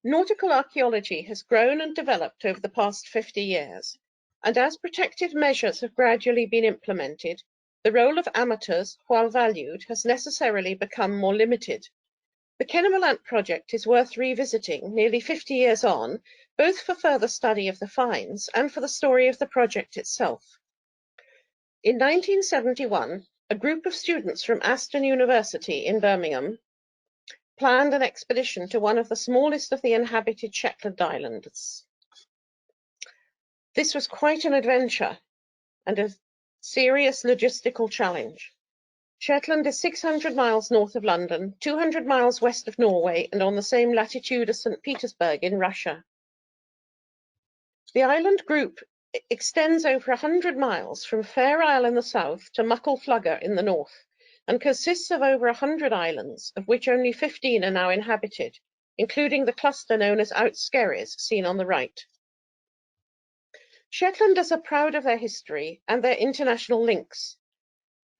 Nautical archaeology has grown and developed over the past 50 years, and as protective measures have gradually been implemented, the role of amateurs, while valued, has necessarily become more limited. The Kennemerland project is worth revisiting nearly 50 years on, both for further study of the finds and for the story of the project itself. In 1971, a group of students from Aston University in Birmingham planned an expedition to one of the smallest of the inhabited Shetland Islands. This was quite an adventure and a serious logistical challenge. Shetland is 600 miles north of London, 200 miles west of Norway, and on the same latitude as St. Petersburg in Russia. The island group extends over 100 miles from Fair Isle in the south to Muckle Flugga in the north, and consists of over 100 islands, of which only 15 are now inhabited, including the cluster known as Outskerries, seen on the right. Shetlanders are proud of their history and their international links.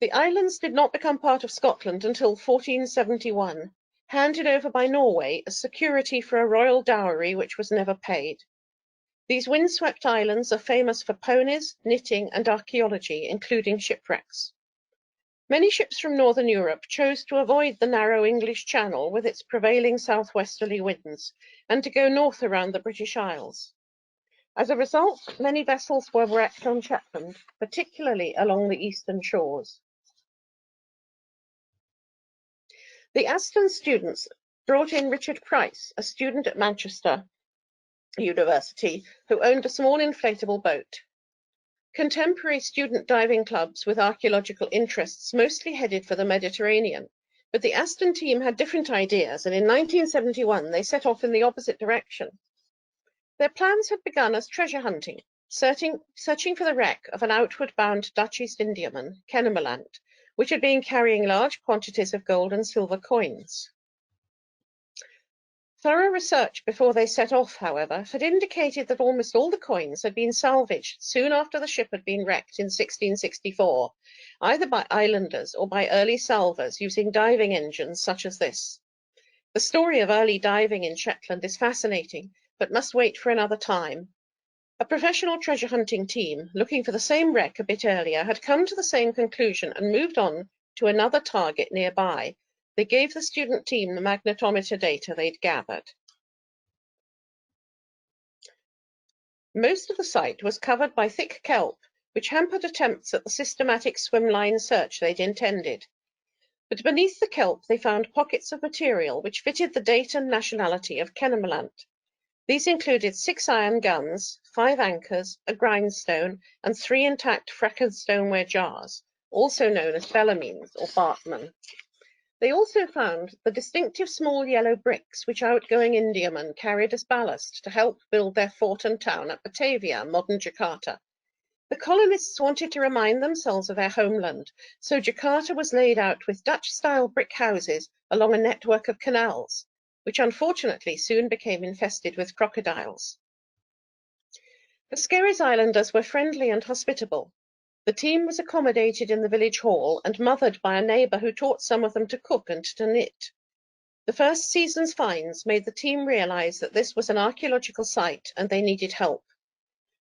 The islands did not become part of Scotland until 1471, handed over by Norway as security for a royal dowry which was never paid. These windswept islands are famous for ponies, knitting, and archaeology, including shipwrecks. Many ships from northern Europe chose to avoid the narrow English Channel with its prevailing southwesterly winds, and to go north around the British Isles. As a result, many vessels were wrecked on Shetland, particularly along the eastern shores. The Aston students brought in Richard Price, a student at Manchester University, who owned a small inflatable boat. Contemporary student diving clubs with archaeological interests mostly headed for the Mediterranean, but the Aston team had different ideas, and in 1971 they set off in the opposite direction. Their plans had begun as treasure hunting, searching for the wreck of an outward-bound Dutch East Indiaman, Kennemerland, which had been carrying large quantities of gold and silver coins. Thorough research before they set off, however, had indicated that almost all the coins had been salvaged soon after the ship had been wrecked in 1664, either by islanders or by early salvors using diving engines such as this. The story of early diving in Shetland is fascinating, but must wait for another time. A professional treasure hunting team, looking for the same wreck a bit earlier, had come to the same conclusion and moved on to another target nearby. They gave the student team the magnetometer data they'd gathered. Most of the site was covered by thick kelp, which hampered attempts at the systematic swimline search they'd intended. But beneath the kelp they found pockets of material which fitted the date and nationality of Kennemerland. These included 6 iron guns, 5 anchors, a grindstone, and 3 intact freckled stoneware jars, also known as bellamines or bartmen. They also found the distinctive small yellow bricks which outgoing Indiamen carried as ballast to help build their fort and town at Batavia, modern Jakarta. The colonists wanted to remind themselves of their homeland, so Jakarta was laid out with Dutch-style brick houses along a network of canals, which unfortunately soon became infested with crocodiles. The Skerries Islanders were friendly and hospitable. The team was accommodated in the village hall and mothered by a neighbour who taught some of them to cook and to knit. The first season's finds made the team realise that this was an archaeological site and they needed help.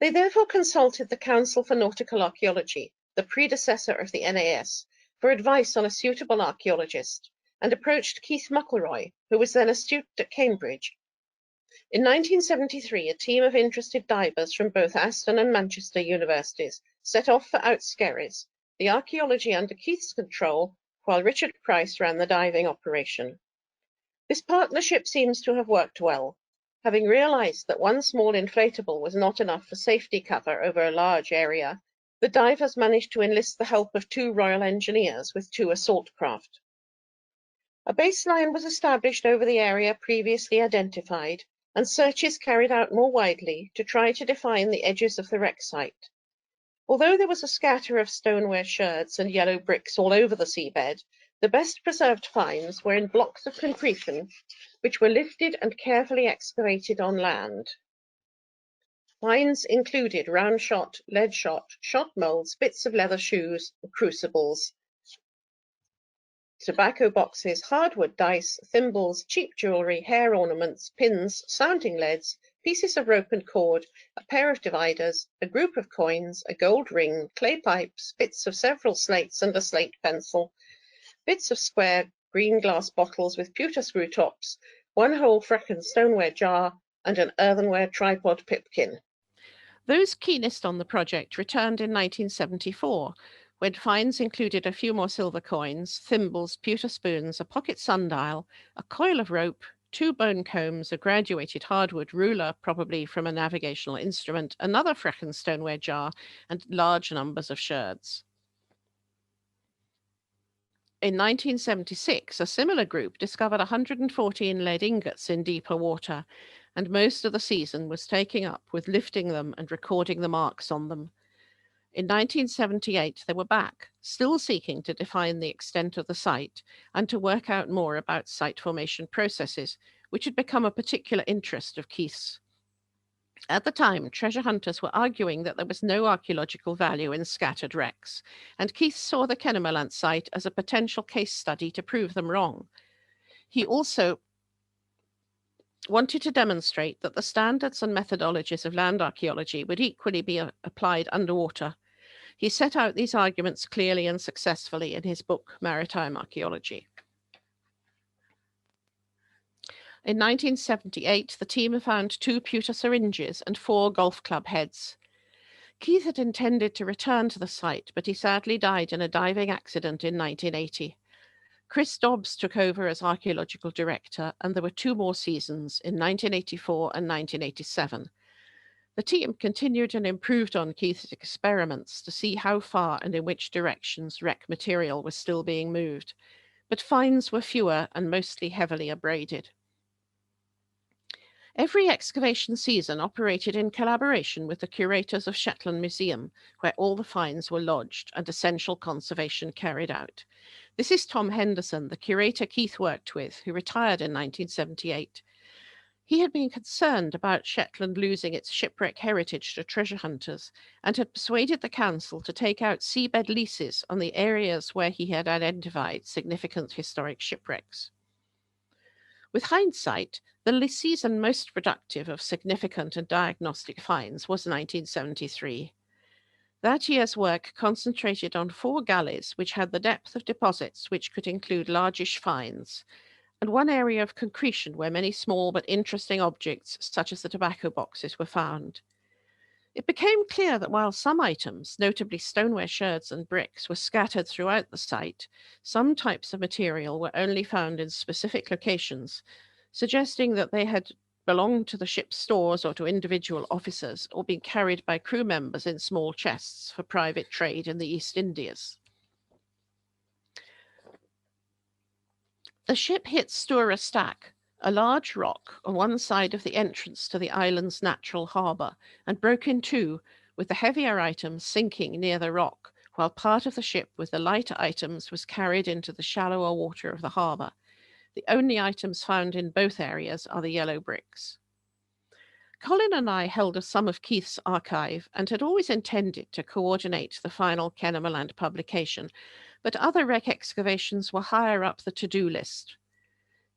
They therefore consulted the Council for Nautical Archaeology, the predecessor of the NAS, for advice on a suitable archaeologist, and approached Keith Muckleroy, who was then a student at Cambridge. In 1973, a team of interested divers from both Aston and Manchester universities set off for Outskerries, the archaeology under Keith's control, while Richard Price ran the diving operation. This partnership seems to have worked well. Having realised that one small inflatable was not enough for safety cover over a large area, the divers managed to enlist the help of 2 Royal Engineers with 2 assault craft. A baseline was established over the area previously identified, and searches carried out more widely to try to define the edges of the wreck site. Although there was a scatter of stoneware sherds and yellow bricks all over the seabed, the best preserved finds were in blocks of concretion, which were lifted and carefully excavated on land. Finds included round shot, lead shot, shot moulds, bits of leather shoes, and crucibles. tobacco boxes, hardwood dice, thimbles, cheap jewellery, hair ornaments, pins, sounding leads, pieces of rope and cord, a pair of dividers, a group of coins, a gold ring, clay pipes, bits of several slates and a slate pencil, bits of square green glass bottles with pewter screw tops, one whole Frechen stoneware jar, and an earthenware tripod pipkin. Those keenest on the project returned in 1974, when finds included a few more silver coins, thimbles, pewter spoons, a pocket sundial, a coil of rope, 2 bone combs, a graduated hardwood ruler, probably from a navigational instrument, another Frechen stoneware jar, and large numbers of sherds. In 1976, a similar group discovered 114 lead ingots in deeper water, and most of the season was taken up with lifting them and recording the marks on them. In 1978, they were back, still seeking to define the extent of the site and to work out more about site formation processes, which had become a particular interest of Keith's. At the time, treasure hunters were arguing that there was no archaeological value in scattered wrecks, and Keith saw the Kennemerland site as a potential case study to prove them wrong. He also wanted to demonstrate that the standards and methodologies of land archaeology would equally be applied underwater. He set out these arguments clearly and successfully in his book, Maritime Archaeology. In 1978, the team found 2 pewter syringes and 4 golf club heads. Keith had intended to return to the site, but he sadly died in a diving accident in 1980. Chris Dobbs took over as archaeological director, and there were 2 more seasons in 1984 and 1987. The team continued and improved on Keith's experiments to see how far and in which directions wreck material was still being moved, but finds were fewer and mostly heavily abraded. Every excavation season operated in collaboration with the curators of Shetland Museum, where all the finds were lodged and essential conservation carried out. This is Tom Henderson, the curator Keith worked with, who retired in 1978. He had been concerned about Shetland losing its shipwreck heritage to treasure hunters and had persuaded the council to take out seabed leases on the areas where he had identified significant historic shipwrecks. With hindsight, the season most productive of significant and diagnostic finds was 1973. That year's work concentrated on 4 gullies which had the depth of deposits which could include largish finds, and one area of concretion where many small but interesting objects, such as the tobacco boxes, were found. It became clear that while some items, notably stoneware sherds and bricks, were scattered throughout the site, some types of material were only found in specific locations, suggesting that they had belonged to the ship's stores or to individual officers, or been carried by crew members in small chests for private trade in the East Indies. The ship hit Stura Stack, a large rock on one side of the entrance to the island's natural harbour, and broke in 2, with the heavier items sinking near the rock, while part of the ship with the lighter items was carried into the shallower water of the harbour. The only items found in both areas are the yellow bricks. Colin and I held some of Keith's archive and had always intended to coordinate the final Kennemerland publication, but other wreck excavations were higher up the to-do list.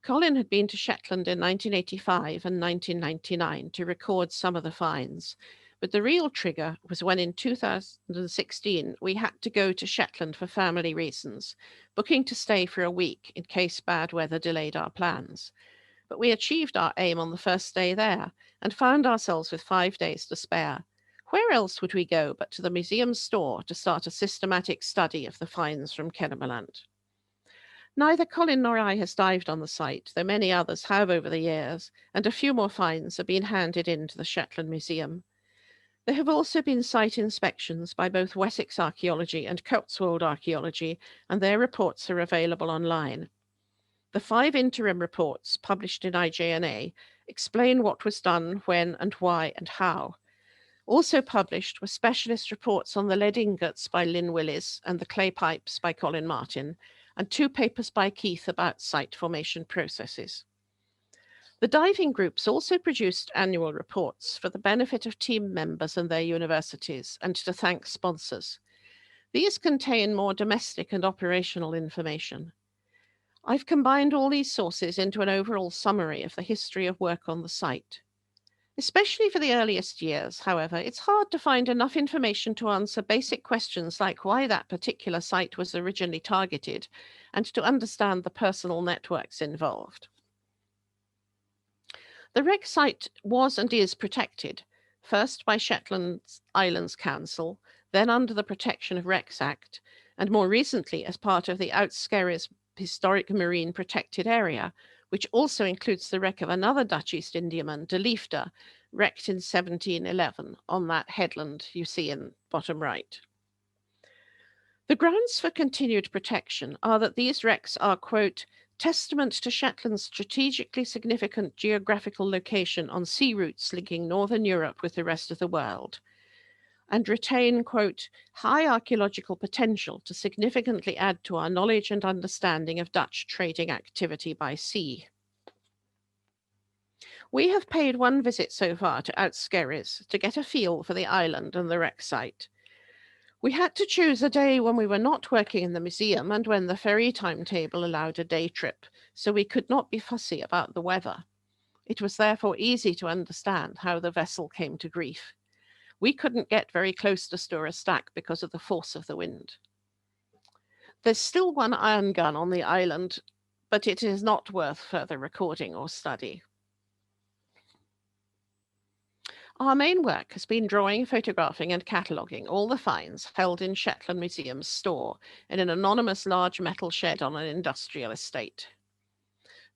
Colin had been to Shetland in 1985 and 1999 to record some of the finds, but the real trigger was when in 2016 we had to go to Shetland for family reasons, booking to stay for a week in case bad weather delayed our plans. But we achieved our aim on the first day there and found ourselves with 5 days to spare. Where else would we go but to the museum store to start a systematic study of the finds from Kennemerland? Neither Colin nor I has dived on the site, though many others have over the years, and a few more finds have been handed in to the Shetland Museum. There have also been site inspections by both Wessex Archaeology and Cotswold Archaeology, and their reports are available online. The 5 interim reports published in IJNA explain what was done, when and why and how. Also published were specialist reports on the lead ingots by Lynn Willis and the clay pipes by Colin Martin, and 2 papers by Keith about site formation processes. The diving groups also produced annual reports for the benefit of team members and their universities, and to thank sponsors. These contain more domestic and operational information. I've combined all these sources into an overall summary of the history of work on the site. Especially for the earliest years, however, it's hard to find enough information to answer basic questions like why that particular site was originally targeted and to understand the personal networks involved. The wreck site was and is protected, first by Shetland Islands Council, then under the Protection of Wrecks Act, and more recently as part of the Outskerries Historic Marine Protected Area, which also includes the wreck of another Dutch East Indiaman, De Liefde, wrecked in 1711 on that headland you see in bottom right. The grounds for continued protection are that these wrecks are, quote, testament to Shetland's strategically significant geographical location on sea routes linking Northern Europe with the rest of the world, and retain, quote, high archaeological potential to significantly add to our knowledge and understanding of Dutch trading activity by sea. We have paid one visit so far to Outskerries to get a feel for the island and the wreck site. We had to choose a day when we were not working in the museum and when the ferry timetable allowed a day trip, so we could not be fussy about the weather. It was therefore easy to understand how the vessel came to grief. We couldn't get very close to Stora Stack because of the force of the wind. There's still one iron gun on the island, but it is not worth further recording or study. Our main work has been drawing, photographing, and cataloguing all the finds held in Shetland Museum's store in an anonymous large metal shed on an industrial estate.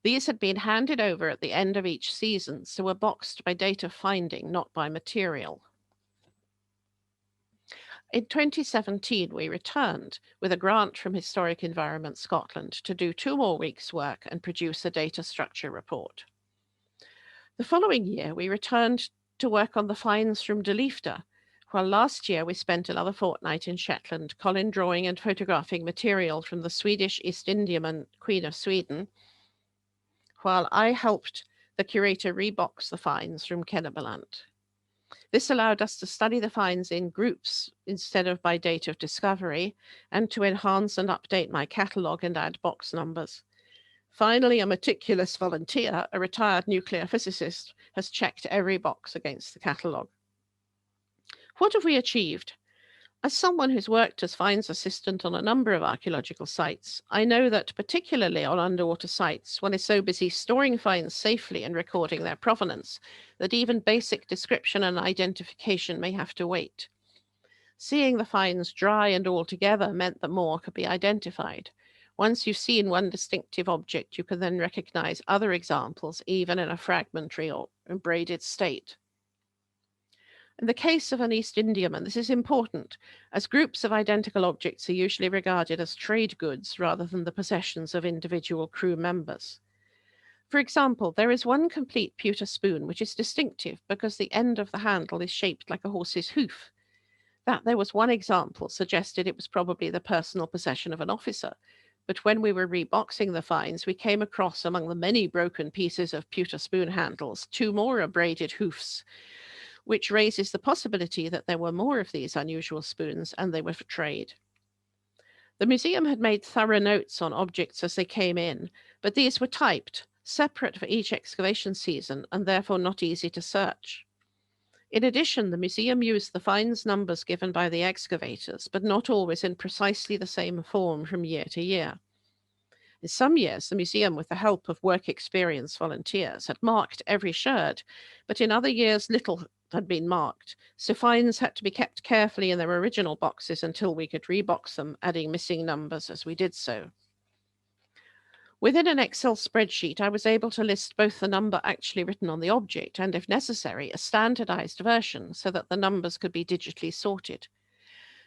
These had been handed over at the end of each season, so were boxed by date of finding, not by material. In 2017, we returned with a grant from Historic Environment Scotland to do 2 more weeks' work and produce a data structure report. The following year, we returned to work on the finds from De Liefde, while last year we spent another fortnight in Shetland, column drawing and photographing material from the Swedish East Indiaman Queen of Sweden, while I helped the curator rebox the finds from Kennemerland. This allowed us to study the finds in groups instead of by date of discovery, and to enhance and update my catalogue and add box numbers. Finally, a meticulous volunteer, a retired nuclear physicist, has checked every box against the catalogue. What have we achieved? As someone who's worked as finds assistant on a number of archaeological sites, I know that particularly on underwater sites, one is so busy storing finds safely and recording their provenance that even basic description and identification may have to wait. Seeing the finds dry and all together meant that more could be identified. Once you've seen one distinctive object, you can then recognize other examples, even in a fragmentary or braided state. In the case of an East Indiaman, this is important, as groups of identical objects are usually regarded as trade goods rather than the possessions of individual crew members. For example, there is one complete pewter spoon which is distinctive because the end of the handle is shaped like a horse's hoof. That there was one example suggested it was probably the personal possession of an officer, but when we were reboxing the finds, we came across among the many broken pieces of pewter spoon handles 2 more abraded hoofs, which raises the possibility that there were more of these unusual spoons and they were for trade. The museum had made thorough notes on objects as they came in, but these were typed, separate for each excavation season, and therefore not easy to search. In addition, the museum used the finds numbers given by the excavators, but not always in precisely the same form from year to year. In some years, the museum, with the help of work experience volunteers, had marked every sherd, but in other years, little had been marked, so finds had to be kept carefully in their original boxes until we could rebox them, adding missing numbers as we did so. Within an Excel spreadsheet, I was able to list both the number actually written on the object and, if necessary, a standardized version so that the numbers could be digitally sorted.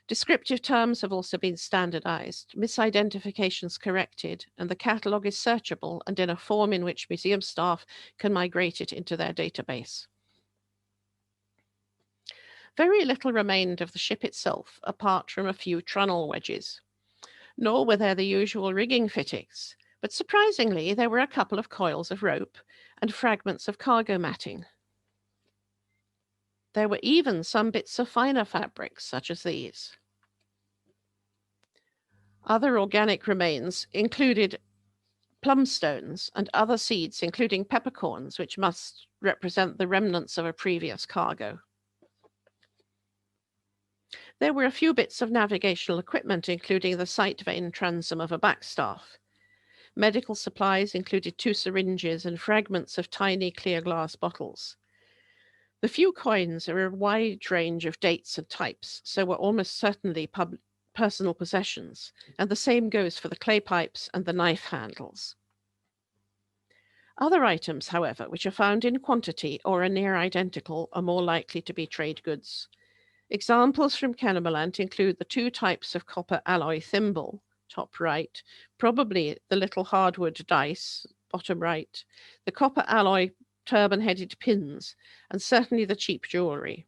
Descriptive terms have also been standardized, misidentifications corrected, and the catalogue is searchable and in a form in which museum staff can migrate it into their database. Very little remained of the ship itself, apart from a few trunnel wedges. Nor were there the usual rigging fittings, but surprisingly there were a couple of coils of rope and fragments of cargo matting. There were even some bits of finer fabrics, such as these. Other organic remains included plumstones, and other seeds, including peppercorns, which must represent the remnants of a previous cargo. There were a few bits of navigational equipment, including the sight vane transom of a backstaff. Medical supplies included 2 syringes and fragments of tiny clear glass bottles. The few coins are a wide range of dates and types, so were almost certainly personal possessions, and the same goes for the clay pipes and the knife handles. Other items, however, which are found in quantity or are near identical, are more likely to be trade goods. Examples from Kennemerland include the 2 types of copper alloy thimble, top right, probably the little hardwood dice, bottom right, the copper alloy turban-headed pins, and certainly the cheap jewellery.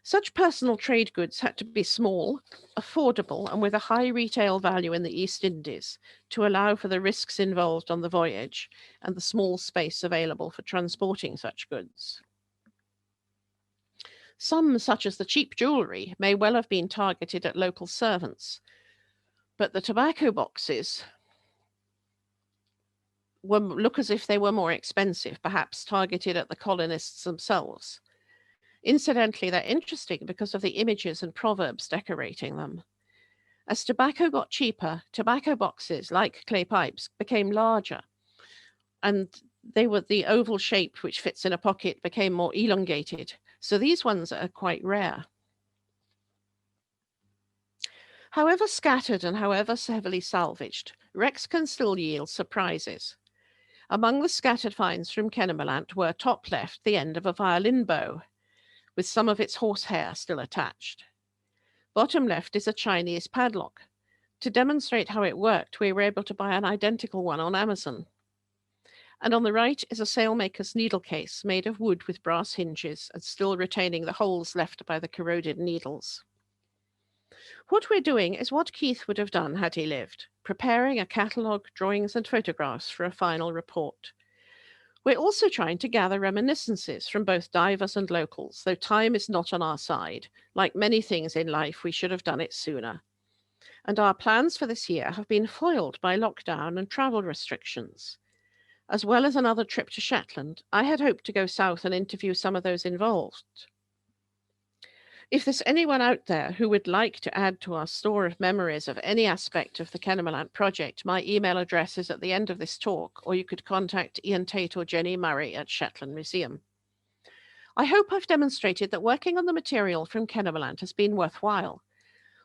Such personal trade goods had to be small, affordable, and with a high retail value in the East Indies to allow for the risks involved on the voyage and the small space available for transporting such goods. Some, such as the cheap jewellery, may well have been targeted at local servants, but the tobacco boxes look as if they were more expensive, perhaps targeted at the colonists themselves. Incidentally, they're interesting because of the images and proverbs decorating them. As tobacco got cheaper, tobacco boxes, like clay pipes, became larger, and the oval shape which fits in a pocket became more elongated. So these ones are quite rare. However scattered and however heavily salvaged, wrecks can still yield surprises. Among the scattered finds from Kennemerland were, top left, the end of a violin bow, with some of its horsehair still attached. Bottom left is a Chinese padlock. To demonstrate how it worked, we were able to buy an identical one on Amazon. And on the right is a sailmaker's needle case made of wood with brass hinges and still retaining the holes left by the corroded needles. What we're doing is what Keith would have done had he lived, preparing a catalogue, drawings, and photographs for a final report. We're also trying to gather reminiscences from both divers and locals, though time is not on our side. Like many things in life, we should have done it sooner. And our plans for this year have been foiled by lockdown and travel restrictions. As well as another trip to Shetland, I had hoped to go south and interview some of those involved. If there's anyone out there who would like to add to our store of memories of any aspect of the Kennemerland project, my email address is at the end of this talk, or you could contact Ian Tate or Jenny Murray at Shetland Museum. I hope I've demonstrated that working on the material from Kennemerland has been worthwhile.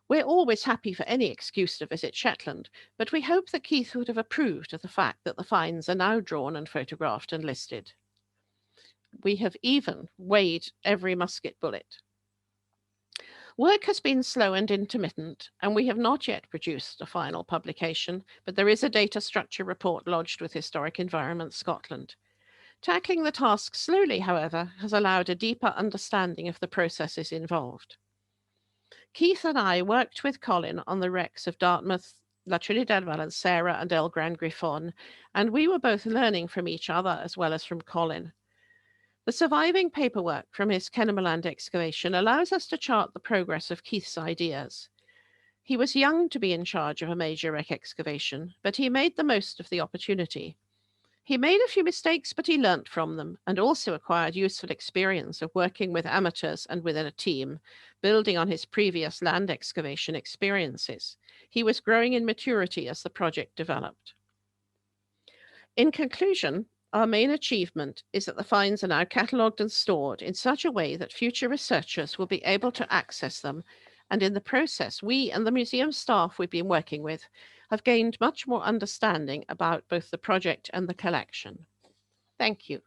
We're always happy for any excuse to visit Shetland, but we hope that Keith would have approved of the fact that the finds are now drawn and photographed and listed. We have even weighed every musket bullet. Work has been slow and intermittent, and we have not yet produced a final publication, but there is a data structure report lodged with Historic Environment Scotland. Tackling the task slowly, however, has allowed a deeper understanding of the processes involved. Keith and I worked with Colin on the wrecks of Dartmouth, La Trinidad Valenciana, and El Gran Grifon, and we were both learning from each other as well as from Colin. The surviving paperwork from his Kennemerland excavation allows us to chart the progress of Keith's ideas. He was young to be in charge of a major wreck excavation, but he made the most of the opportunity. He made a few mistakes, but he learnt from them and also acquired useful experience of working with amateurs and within a team, building on his previous land excavation experiences. He was growing in maturity as the project developed. In conclusion, our main achievement is that the finds are now catalogued and stored in such a way that future researchers will be able to access them, and in the process, we and the museum staff we've been working with have gained much more understanding about both the project and the collection. Thank you.